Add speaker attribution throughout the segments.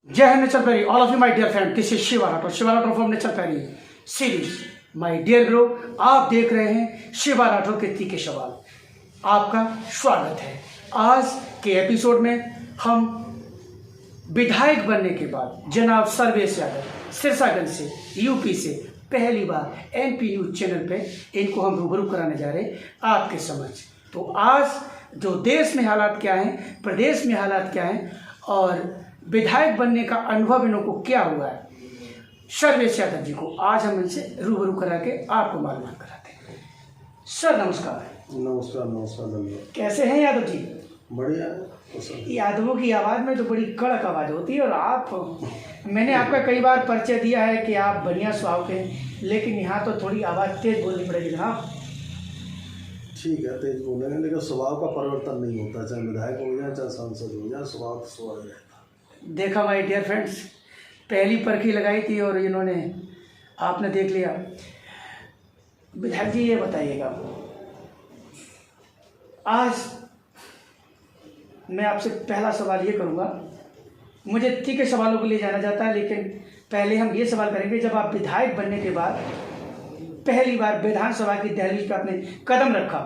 Speaker 1: जय हिंद नेचर पेरी, all of you my dear friend, this is Shiva Rathore from nature पेरी series. My dear bro, आप देख रहे हैं शिवा राठौर के तीखे सवाल। आपका स्वागत है। आज के एपिसोड में हम विधायक बनने के बाद जनाब सर्वेश यादव सिरसागंज से, यूपी से पहली बार एनपी न्यूज चैनल पे इनको हम रूबरू कराने जा रहे हैं आपके समक्ष। तो आज जो देश में हालात क्या हैं, प्रदेश में हालात क्या हैं और विधायक बनने का अनुभव इनको क्या हुआ है, सर्वेश यादव जी को आज हम इनसे रूबरू करा के आपको मालूम कराते हैं। सर नमस्कार।
Speaker 2: नमस्कार। नमस्कार धन्यवाद।
Speaker 1: कैसे हैं यादव जी?
Speaker 2: बढ़िया।
Speaker 1: यादवों की आवाज़ में तो बड़ी कड़क आवाज़ होती है और आप, मैंने आपका कई बार परिचय दिया है कि आप बढ़िया स्वभाव के, लेकिन यहाँ तो थोड़ी आवाज़ तेज बोलनी पड़ेगी जनाब।
Speaker 2: ठीक है, तेज बोलेंगे, लेकिन स्वभाव का परिवर्तन नहीं होता, चाहे विधायक हो जाए चाहे सांसद हो जाए, स्वभाव तो स्वभाव रहता।
Speaker 1: देखा माय डियर फ्रेंड्स, पहली परखी लगाई थी और इन्होंने, आपने देख लिया। विधायक जी ये बताइएगा, आज मैं आपसे पहला सवाल ये करूँगा, मुझे तीखे सवालों को ले जाना चाहता है, लेकिन पहले हम ये सवाल करेंगे, जब आप विधायक बनने के बाद पहली बार विधानसभा की दहलीज पर आपने कदम रखा,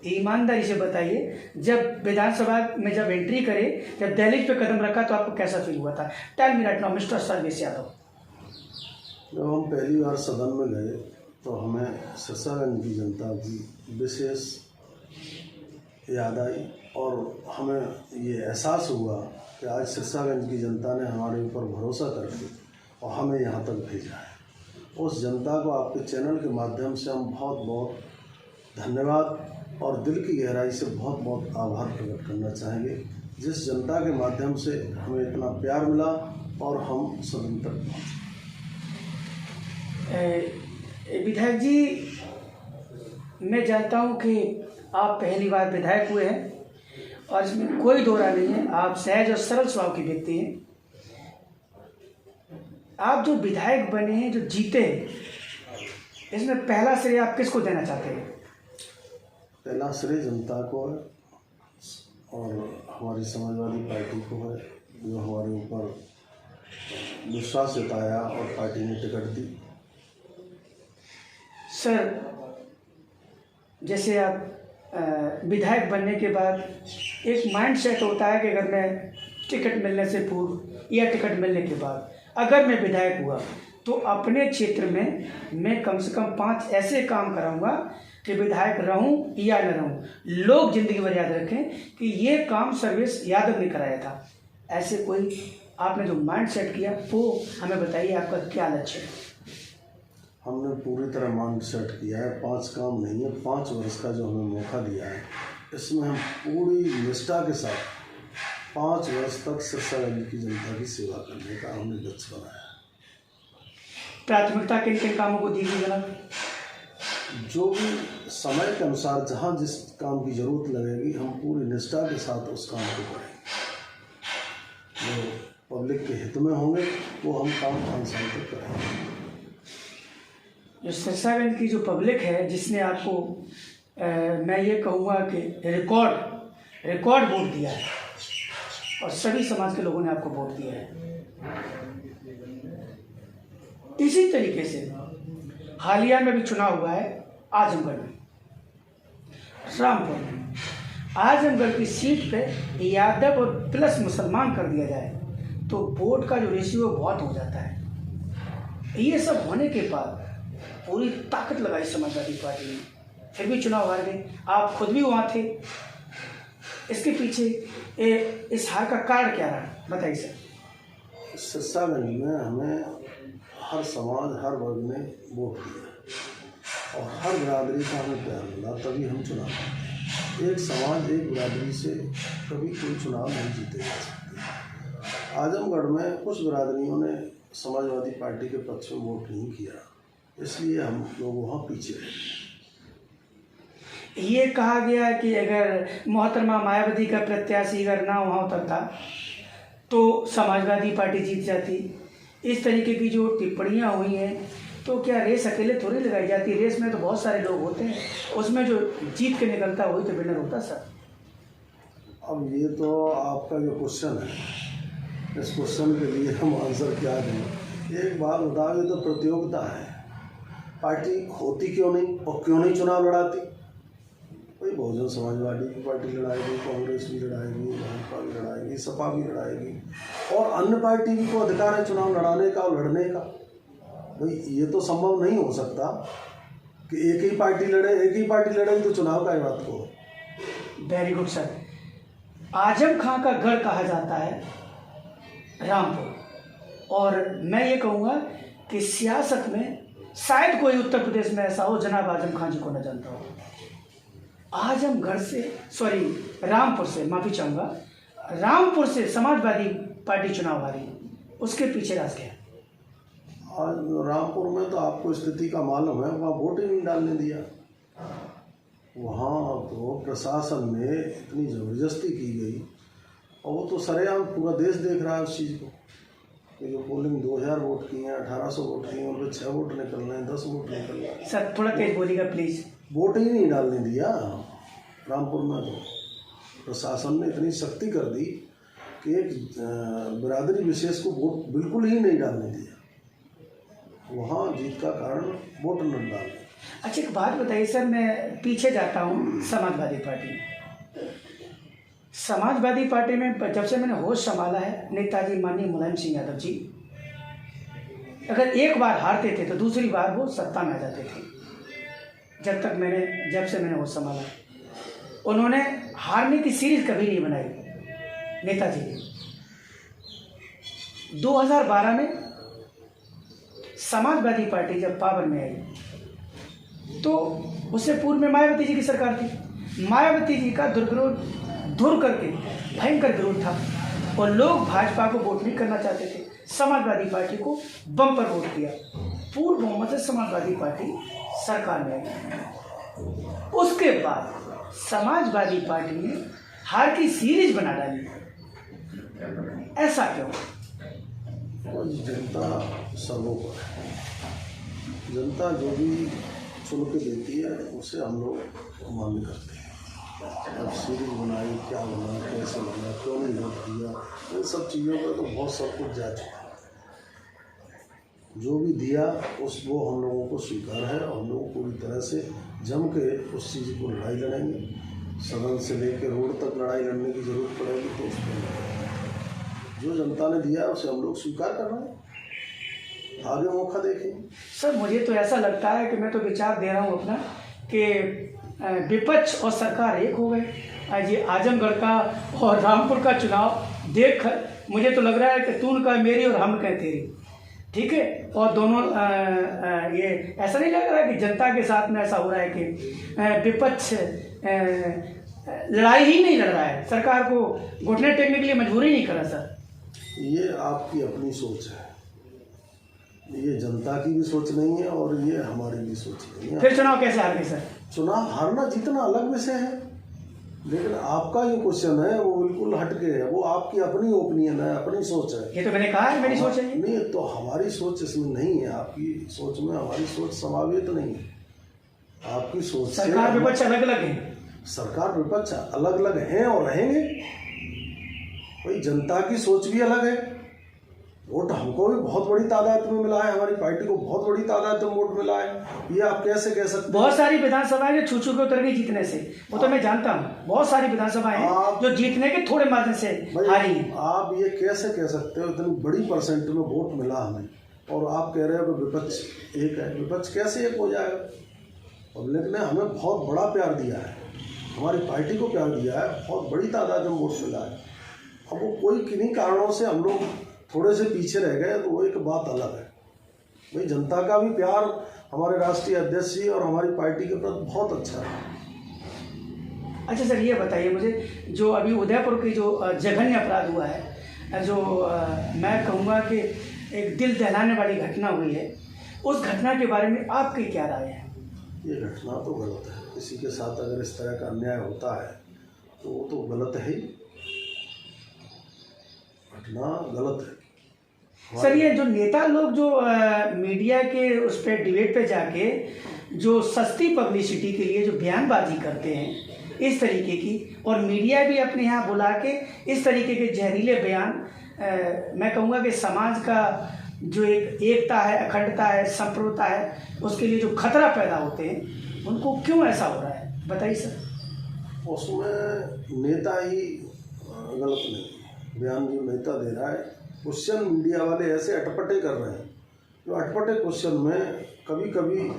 Speaker 1: ईमानदारी से बताइए, जब विधानसभा में जब एंट्री करे, जब दहलीज पे कदम रखा तो आपको कैसा फील हुआ था? Tell me right now mister Sarvesh Yadav.
Speaker 2: जब हम पहली बार सदन में गए तो हमें सिरसागंज की जनता की विशेष याद आई और हमें ये एहसास हुआ कि आज सिरसागंज की जनता ने हमारे ऊपर भरोसा करके और हमें यहाँ तक भेजा है। उस जनता को आपके चैनल के माध्यम से हम बहुत बहुत धन्यवाद और दिल की गहराई से बहुत बहुत आभार प्रकट करना चाहेंगे, जिस जनता के माध्यम से हमें इतना प्यार मिला और हम सदन तक पहुँचे।
Speaker 1: विधायक जी, मैं जानता हूँ कि आप पहली बार विधायक हुए हैं और इसमें कोई दो राय नहीं है, आप सहज और सरल स्वभाव के व्यक्ति हैं। आप जो विधायक बने हैं, जो जीते हैं, इसमें पहला श्रेय आप किसको देना चाहते हैं?
Speaker 2: पहला श्रेय जनता को है और हमारी समाजवादी पार्टी को है, जो हमारे ऊपर विश्वास जताया और पार्टी ने टिकट दी।
Speaker 1: सर, जैसे आप विधायक बनने के बाद एक माइंड सेट होता है कि अगर मैं टिकट मिलने से पूर्व या टिकट मिलने के बाद अगर मैं विधायक हुआ तो अपने क्षेत्र में मैं कम से कम 5 ऐसे काम कराऊंगा कि विधायक रहूं या न रहूं, लोग जिंदगी भर याद रखें कि ये काम सर्वेश यादव ने कराया था। ऐसे कोई आपने जो माइंड सेट किया वो हमें बताइए, आपका क्या लक्ष्य है?
Speaker 2: हमने पूरी तरह माइंड सेट किया है। 5 काम नहीं है, 5 वर्ष का जो हमें मौका दिया है, इसमें हम पूरी निष्ठा के साथ 5 वर्ष तक सिरसागंज की जनता की सेवा करने का हमने लक्ष्य बनाया है।
Speaker 1: प्राथमिकता किन किन कामों को दी गई जनाब?
Speaker 2: जो भी समय के अनुसार जहाँ जिस काम की ज़रूरत लगेगी, हम पूरी निष्ठा के साथ उस काम को करेंगे। जो पब्लिक के हित में होंगे वो हम काम 5 साल तक करेंगे।
Speaker 1: जो सिरसागंज की जो पब्लिक है, जिसने आपको मैं ये कहूँगा कि रिकॉर्ड वोट दिया है और सभी समाज के लोगों ने आपको वोट दिया है, इसी तरीके से हालिया में भी चुनाव हुआ है आजमगढ़ में, रामपुर में। आजमगढ़ की सीट पे यादव और प्लस मुसलमान कर दिया जाए तो वोट का जो रेशियो बहुत हो जाता है। ये सब होने के बाद पूरी ताकत लगाई समाजवादी पार्टी ने, फिर भी चुनाव हार गए। आप खुद भी वहाँ थे, इसके पीछे इस हार का कारण क्या रहा, बताइए सर।
Speaker 2: सिरसागंज में हमें हर समाज, हर वर्ग ने वोट दिया और हर बिरादरी का हमें प्यार मिला, तभी हम चुनाव हारे। एक समाज, एक बिरादरी से कभी कोई चुनाव नहीं जीते जा सकते। आजमगढ़ में कुछ बिरादरियों ने समाजवादी पार्टी के पक्ष में वोट नहीं किया, इसलिए हम लोग वहाँ पीछे रहे।
Speaker 1: ये कहा गया कि अगर मोहतरमा मायावती का प्रत्याशी अगर ना वहाँ उतरता तो समाजवादी पार्टी जीत जाती। इस तरीके की जो टिप्पणियाँ हुई हैं, तो क्या रेस अकेले थोड़ी लगाई जाती है? रेस में तो बहुत सारे लोग होते हैं, उसमें जो जीत के निकलता वही तो विनर होता सर।
Speaker 2: अब ये तो आपका जो क्वेश्चन है, इस क्वेश्चन के लिए हम आंसर क्या दें। एक बात बताओ, ये तो प्रतियोगिता है, पार्टी होती क्यों नहीं और क्यों नहीं चुनाव लड़ाती? कोई बहुजन समाजवादी की पार्टी लड़ाएगी, कांग्रेस भी लड़ाएगी, भाजपा भी लड़ाएगी, सपा भी लड़ाएगी, और अन्य पार्टी भी को अधिकार है चुनाव लड़ाने का और लड़ने का। भाई ये तो संभव नहीं हो सकता कि एक ही पार्टी लड़े, एक ही पार्टी लड़ेगी तो चुनाव का बात को।
Speaker 1: Very good sir. Azam Khan का गढ़ कहा जाता है रामपुर, और मैं ये कहूँगा कि सियासत में शायद कोई उत्तर प्रदेश में ऐसा हो जनाब आजम खां जी को न जानता हो। आजमगढ़ से, सॉरी रामपुर से, माफ़ी चाहूँगा, रामपुर से समाजवादी पार्टी चुनाव हारी, उसके पीछे राज क्या?
Speaker 2: आज रामपुर में तो आपको स्थिति का मालूम है, वहाँ वोट ही नहीं डालने दिया। वहाँ तो प्रशासन ने इतनी ज़बरदस्ती की गई, और वो तो सरेआम पूरा देश देख रहा है उस चीज़ को कि जो पोलिंग 2000 वोट किए हैं, 1800 वोट किए हैं, उन पर 6 वोट निकल रहे हैं, 10 वोट निकल रहे हैं।
Speaker 1: सर थोड़ा तेज बोलिएगा प्लीज़।
Speaker 2: वोट ही नहीं डालने दिया रामपुर में। तो प्रशासन ने इतनी सख्ती कर दी कि एक बिरादरी विशेष को वोट बिल्कुल ही नहीं डालने दिया। वहाँ जीत का कारण वोट न डालने।
Speaker 1: अच्छा एक बात बताइए सर, मैं पीछे जाता हूँ समाजवादी पार्टी। समाजवादी पार्टी में जब से मैंने होश संभाला है, नेताजी माननीय मुलायम सिंह यादव जी अगर एक बार हारते थे तो दूसरी बार वो सत्ता में आ जाते थे। जब से मैंने होश संभाला, उन्होंने हारने की सीरीज कभी नहीं बनाई नेताजी ने। 2012 में समाजवादी पार्टी जब पावर में आई तो उससे पूर्व में मायावती जी की सरकार थी। मायावती जी का दूर करके भयंकर विरोध था, और लोग भाजपा को वोट नहीं करना चाहते थे, समाजवादी पार्टी को बम पर वोट किया। पूर्ण बहुमत से समाजवादी पार्टी सरकार में आई। उसके बाद समाजवादी पार्टी ने हार की सीरीज बना डाली। ऐसा क्यों?
Speaker 2: जनता सर्वोपरि है। जनता जो भी चुन के देती है उसे हम लोग मान्य करते हैं। अब सीरीज बनाई, क्या बना, कैसे बना, क्यों नहीं वोट दिया, इन सब चीज़ों का तो बहुत सब कुछ जा चुका है। जो भी दिया वो हम लोगों को स्वीकार है, और हम लोग पूरी तरह से जम के उस चीज़ को लड़ाई लड़ेंगे। सदन से लेकर रोड तक लड़ाई लड़ने की जरूरत पड़ेगी तो उस पर जो जनता ने दिया उसे हम लोग स्वीकार कर रहे हैं, आगे मौका देखेंगे।
Speaker 1: सर मुझे तो ऐसा लगता है कि मैं तो विचार दे रहा हूँ अपना कि विपक्ष और सरकार एक हो गए। ये आजमगढ़ का और रामपुर का चुनाव देख मुझे तो लग रहा है कि तून का मेरी और हम का तेरी, ठीक है। और दोनों ये ऐसा नहीं लग रहा है कि जनता के साथ में ऐसा हो रहा है कि विपक्ष लड़ाई ही नहीं लड़ रहा है, सरकार को घुटने टेकने के लिए मजबूरी नहीं कर रहा। सर
Speaker 2: ये आपकी अपनी सोच है, ये जनता की भी सोच नहीं है और ये हमारी भी सोच नहीं है।
Speaker 1: फिर चुनाव कैसे हार गए सर?
Speaker 2: चुनाव हारना जीतना अलग विषय है, लेकिन आपका जो क्वेश्चन है वो बिल्कुल हटके है। वो आपकी अपनी ओपिनियन है, अपनी सोच है।
Speaker 1: ये तो मैंने कहा है मेरी सोच है।
Speaker 2: नहीं तो हमारी सोच इसमें नहीं है, आपकी सोच में हमारी सोच समावित नहीं है। आपकी सोच
Speaker 1: सरकार विपक्ष अलग अलग है,
Speaker 2: सरकार विपक्ष अलग अलग हैं और रहेंगे। भाई जनता की सोच भी अलग है। वोट हमको भी बहुत बड़ी तादाद में मिला है, हमारी पार्टी को बहुत बड़ी तादाद में वोट मिला है। ये आप कैसे कह सकते हैं?
Speaker 1: बहुत सारी विधानसभाएं जो छू के उतर गई जीतने से, वो तो मैं जानता हूँ। बहुत सारी विधानसभाएं जो जीतने के थोड़े मार्जिन से हारी हैं।
Speaker 2: आप ये कैसे कह सकते हो? इतनी बड़ी परसेंट में वोट मिला हमें, और आप कह रहे हो कि विपक्ष एक है। विपक्ष कैसे एक हो जाएगा? पब्लिक ने हमें बहुत बड़ा प्यार दिया है, हमारी पार्टी को प्यार दिया है, बहुत बड़ी तादाद में वोट मिला है। अब वो कोई किन्हीं कारणों से हम लोग थोड़े से पीछे रह गए तो वो एक बात अलग है। भाई जनता का भी प्यार हमारे राष्ट्रीय अध्यक्ष जी और हमारी पार्टी के प्रति बहुत अच्छा है।
Speaker 1: अच्छा सर ये बताइए मुझे, जो अभी उदयपुर की जो जघन्य अपराध हुआ है, जो मैं कहूँगा कि एक दिल दहलाने वाली घटना हुई है, उस घटना के बारे में आपकी क्या राय है?
Speaker 2: ये घटना तो गलत है। किसी के साथ अगर इस तरह का अन्याय होता है तो वो तो गलत है ही, घटना गलत है।
Speaker 1: सर ये जो नेता लोग जो मीडिया के उस पर डिबेट पे जाके जो सस्ती पब्लिसिटी के लिए जो बयानबाजी करते हैं, इस तरीके की, और मीडिया भी अपने यहाँ बुला के इस तरीके के जहरीले बयान, मैं कहूँगा कि समाज का जो एक एकता है, अखंडता है, संप्रभुता है, उसके लिए जो खतरा पैदा होते हैं, उनको क्यों ऐसा हो रहा है, बताइए सर।
Speaker 2: उसमें नेता ही गलत नहीं, बयान जो नेता दे रहा है, क्वेश्चन मीडिया वाले ऐसे अटपटे कर रहे हैं, जो अटपटे क्वेश्चन में कभी कभी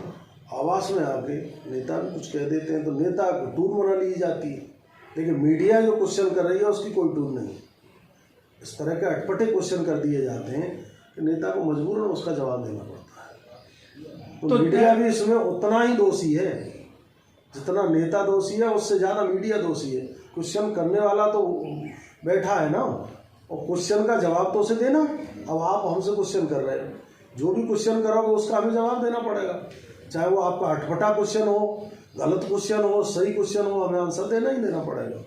Speaker 2: आवाज़ में आके नेता भी कुछ कह देते हैं तो नेता टून बना ली जाती है, लेकिन मीडिया जो क्वेश्चन कर रही है उसकी कोई टून नहीं। इस तरह के अटपटे क्वेश्चन कर दिए जाते हैं कि नेता को मजबूरन उसका जवाब देना पड़ता है। तो मीडिया भी इसमें उतना ही दोषी है जितना नेता दोषी है, उससे ज़्यादा मीडिया दोषी है। क्वेश्चन करने वाला तो बैठा है ना, और क्वेश्चन का जवाब तो उसे देना। अब आप हमसे क्वेश्चन कर रहे हैं, जो भी क्वेश्चन करोगे उसका हमें जवाब देना पड़ेगा, चाहे वो आपका अटपटा क्वेश्चन हो, गलत क्वेश्चन हो, सही क्वेश्चन हो, हमें आंसर देना ही देना पड़ेगा।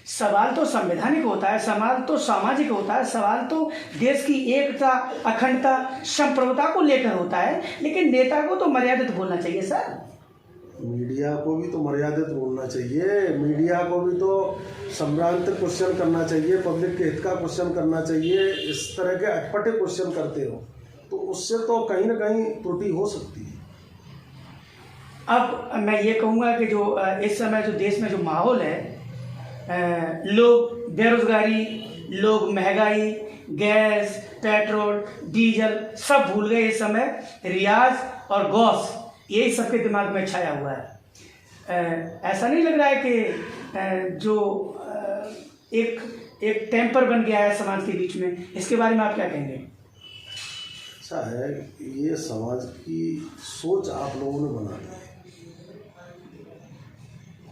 Speaker 1: सवाल तो संवैधानिक होता है, सवाल तो सामाजिक होता है, सवाल तो देश की एकता, अखंडता, संप्रभुता को लेकर होता है, लेकिन नेता को तो मर्यादित बोलना चाहिए सर।
Speaker 2: मीडिया को भी तो मर्यादित बोलना चाहिए, मीडिया को भी तो संवैधानिक क्वेश्चन करना चाहिए, पब्लिक के हित का क्वेश्चन करना चाहिए। इस तरह के अटपटे क्वेश्चन करते हो तो उससे तो कहीं ना कहीं त्रुटि हो सकती है।
Speaker 1: अब मैं ये कहूँगा कि जो इस समय जो देश में जो माहौल है, लोग बेरोजगारी, लोग महंगाई, गैस, पेट्रोल, डीजल सब भूल गए। इस समय रियाज और गौस यही सबके दिमाग में छाया हुआ है। ऐसा नहीं लग रहा है कि जो एक टेम्पर बन गया है समाज के बीच में, इसके बारे में आप क्या कहेंगे?
Speaker 2: ऐसा है, ये समाज की सोच आप लोगों ने बना दी है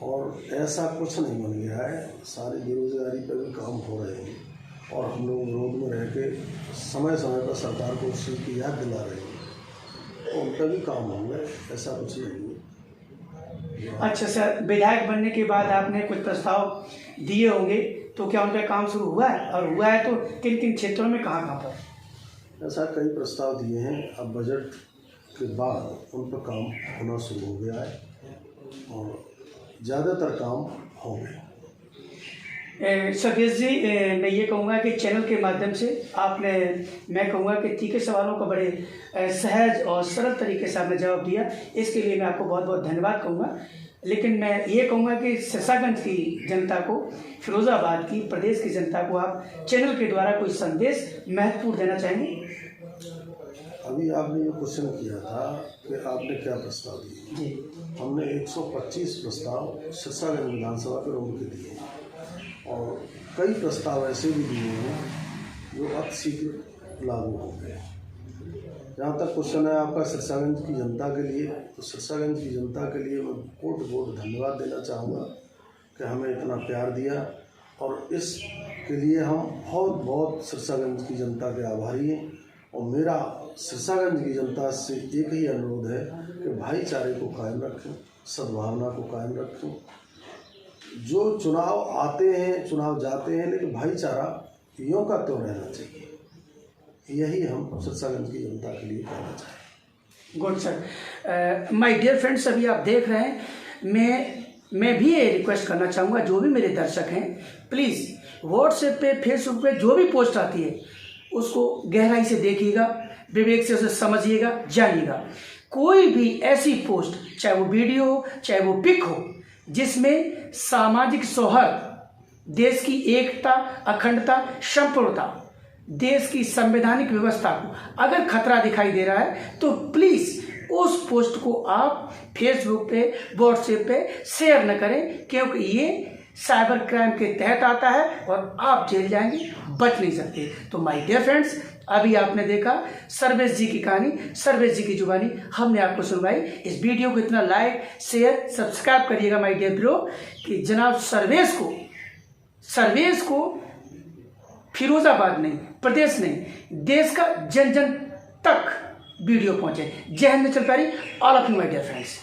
Speaker 2: और ऐसा कुछ नहीं बन गया है। सारी बेरोजगारी पर भी काम हो रहे हैं और हम लोग विरोध में रह के समय समय पर सरकार को उस चीज़ की याद दिला रहे हैं, तो उन पर भी काम होंगे, ऐसा कुछ नहीं है।
Speaker 1: अच्छा सर, विधायक बनने के बाद आपने कुछ प्रस्ताव दिए होंगे, तो क्या उन पर काम शुरू हुआ है, और हुआ है तो किन किन क्षेत्रों में, कहाँ कहाँ पर?
Speaker 2: ऐसा कई प्रस्ताव दिए हैं, अब बजट के बाद उन पर काम होना शुरू हो गया है और ज़्यादातर काम हो गए।
Speaker 1: सतीश जी, मैं ये कहूँगा कि चैनल के माध्यम से आपने, मैं कहूँगा कि तीखे सवालों का बड़े सहज और सरल तरीके से आपने जवाब दिया, इसके लिए मैं आपको बहुत बहुत धन्यवाद कहूँगा। लेकिन मैं ये कहूँगा कि सिरसागंज की जनता को, फिरोज़ाबाद की, प्रदेश की जनता को आप चैनल के द्वारा कोई संदेश महत्वपूर्ण देना चाहेंगे?
Speaker 2: अभी आपने ये क्वेश्चन किया था कि आपने क्या प्रस्ताव दिए जी। हमने 125 प्रस्ताव सिरसागंज विधानसभा के लोगों के दिए और कई प्रस्ताव ऐसे भी दिए हैं जो अतिशीघ्र लागू होंगे। जहाँ तक क्वेश्चन है आपका सिरसागंज की जनता के लिए, तो सिरसागंज की जनता के लिए मैं कोट धन्यवाद देना चाहूँगा कि हमें इतना प्यार दिया, और इसके लिए हम बहुत बहुत सिरसागंज की जनता के आभारी हैं। और मेरा सिरसागंज की जनता से एक ही अनुरोध है कि भाईचारे को कायम रखें, सद्भावना को कायम रखें। जो चुनाव आते हैं, चुनाव जाते हैं, लेकिन भाईचारा यों का त्यों रहना चाहिए, यही हम सिरसागंज की जनता के लिए कहना चाहें।
Speaker 1: Good sir. My dear friends, अभी आप देख रहे हैं, मैं भी ये रिक्वेस्ट करना चाहूँगा, जो भी मेरे दर्शक हैं, प्लीज़ व्हाट्सएप पे, फेसबुक पे जो भी पोस्ट आती है उसको गहराई से देखिएगा, विवेक से उसे समझिएगा, जानिएगा। कोई भी ऐसी पोस्ट, चाहे वो वीडियो हो, चाहे वो पिक हो, जिसमें सामाजिक सौहार्द, देश की एकता, अखंडता, संप्रभुता, देश की संवैधानिक व्यवस्था को अगर खतरा दिखाई दे रहा है, तो प्लीज़ उस पोस्ट को आप फेसबुक पे, व्हाट्सएप पे शेयर न करें, क्योंकि ये साइबर क्राइम के तहत आता है और आप जेल जाएंगे, बच नहीं सकते। तो माय डियर फ्रेंड्स, अभी आपने देखा सर्वेश जी की कहानी, सर्वेश जी की जुबानी हमने आपको सुनवाई। इस वीडियो को इतना लाइक, शेयर, सब्सक्राइब करिएगा माय डियर ब्रो, कि जनाब सर्वेश को फिरोजाबाद नहीं, प्रदेश नहीं, देश का जन जन तक वीडियो पहुंचे। जय हिंद, नेचर प्यारी, all of you my dear friends.